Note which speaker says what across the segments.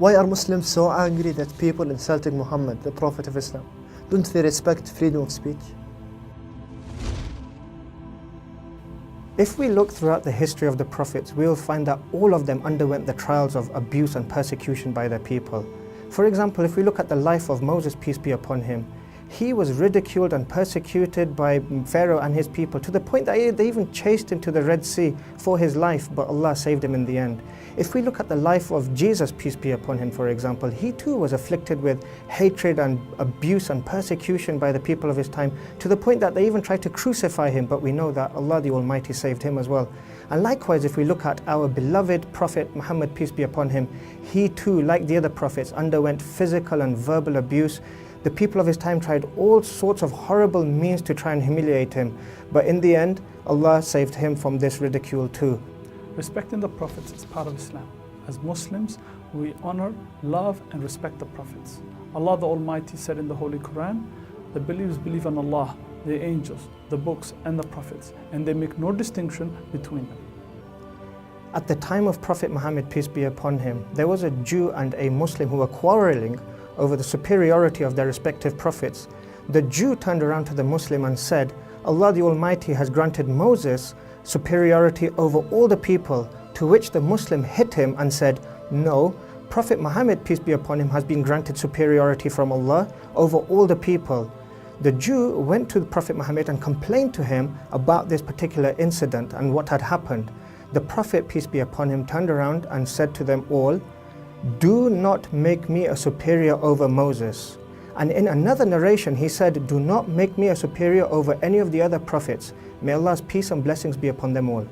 Speaker 1: Why are Muslims so angry that people insulting Muhammad, the Prophet of Islam? Don't they respect freedom of speech?
Speaker 2: If we look throughout the history of the prophets, we will find that all of them underwent the trials of abuse and persecution by their people. For example, if we look at the life of Moses, peace be upon him, he was ridiculed and persecuted by Pharaoh and his people to the point that they even chased him to the Red Sea for his life, but Allah saved him in the end. If we look at the life of Jesus, peace be upon him, for example, he too was afflicted with hatred and abuse and persecution by the people of his time to the point that they even tried to crucify him, but we know that Allah the Almighty saved him as well. And likewise, if we look at our beloved Prophet Muhammad, peace be upon him, he too, like the other prophets, underwent physical and verbal abuse. The people of his time tried all sorts of horrible means to try and humiliate him, but in the end, Allah saved him from this ridicule too.
Speaker 3: Respecting the prophets is part of Islam. As Muslims, we honor, love and respect the prophets. Allah the Almighty said in the Holy Quran, the believers believe in Allah, the angels, the books and the prophets, and they make no distinction between them.
Speaker 2: At the time of Prophet Muhammad, peace be upon him, there was a Jew and a Muslim who were quarreling over the superiority of their respective prophets. The Jew turned around to the Muslim and said, Allah the Almighty has granted Moses superiority over all the people, to which the Muslim hit him and said, no, Prophet Muhammad, peace be upon him, has been granted superiority from Allah over all the people. The Jew went to the Prophet Muhammad and complained to him about this particular incident and what had happened. The Prophet, peace be upon him, turned around and said to them all, do not make me a superior over Moses. And in another narration he said, do not make me a superior over any of the other prophets. May Allah's peace and blessings be upon them all.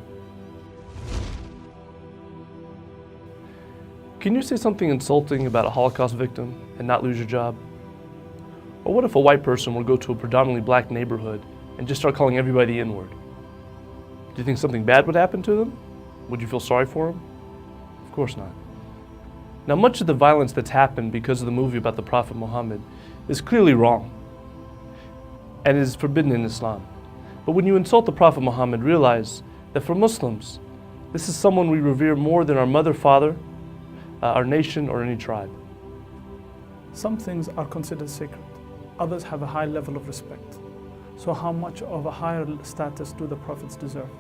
Speaker 4: Can you say something insulting about a Holocaust victim and not lose your job? Or what if a white person would go to a predominantly black neighborhood and just start calling everybody the N-word? Do you think something bad would happen to them? Would you feel sorry for them? Of course not. Now, much of the violence that's happened because of the movie about the Prophet Muhammad is clearly wrong and is forbidden in Islam. But when you insult the Prophet Muhammad, realize that for Muslims, this is someone we revere more than our mother, father, our nation, or any tribe.
Speaker 3: Some things are considered sacred. Others have a high level of respect. So how much of a higher status do the prophets deserve?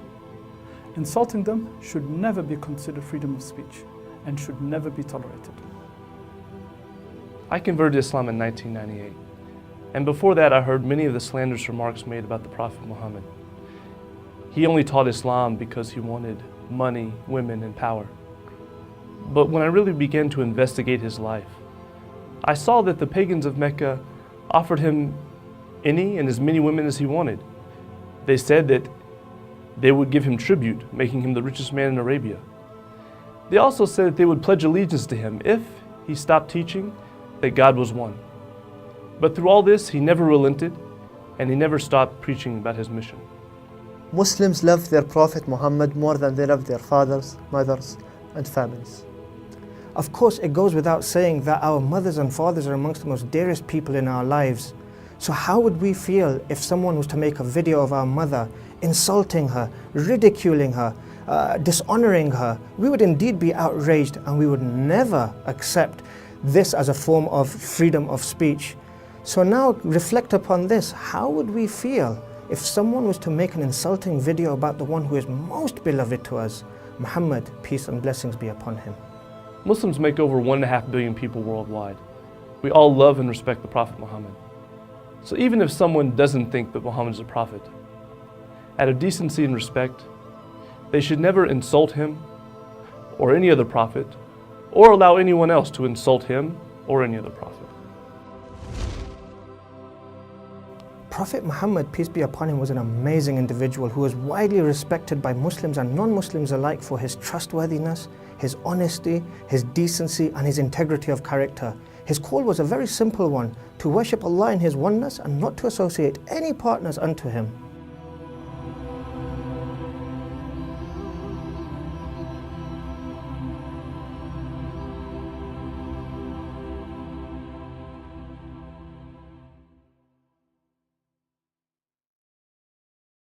Speaker 3: Insulting them should never be considered freedom of speech and should never be tolerated.
Speaker 4: I converted to Islam in 1998, and before that I heard many of the slanderous remarks made about the Prophet Muhammad. He only taught Islam because he wanted money, women, and power. But when I really began to investigate his life, I saw that the pagans of Mecca offered him any and as many women as he wanted. They said that they would give him tribute, making him the richest man in Arabia. They also said that they would pledge allegiance to him if he stopped teaching that God was one. But through all this, he never relented and he never stopped preaching about his mission.
Speaker 1: Muslims love their Prophet Muhammad more than they love their fathers, mothers, and families.
Speaker 2: Of course, it goes without saying that our mothers and fathers are amongst the most dearest people in our lives. So how would we feel if someone was to make a video of our mother, insulting her, ridiculing her, dishonoring her? We would indeed be outraged, and we would never accept this as a form of freedom of speech. So now reflect upon this. How would we feel if someone was to make an insulting video about the one who is most beloved to us, Muhammad, peace and blessings be upon him?
Speaker 4: Muslims make over 1.5 billion people worldwide. We all love and respect the Prophet Muhammad. So even if someone doesn't think that Muhammad is a prophet, out of decency and respect, they should never insult him or any other prophet, or allow anyone else to insult him or any other prophet.
Speaker 2: Prophet Muhammad, peace be upon him, was an amazing individual who was widely respected by Muslims and non-Muslims alike for his trustworthiness, his honesty, his decency, and his integrity of character. His call was a very simple one: to worship Allah in His oneness and not to associate any partners unto Him.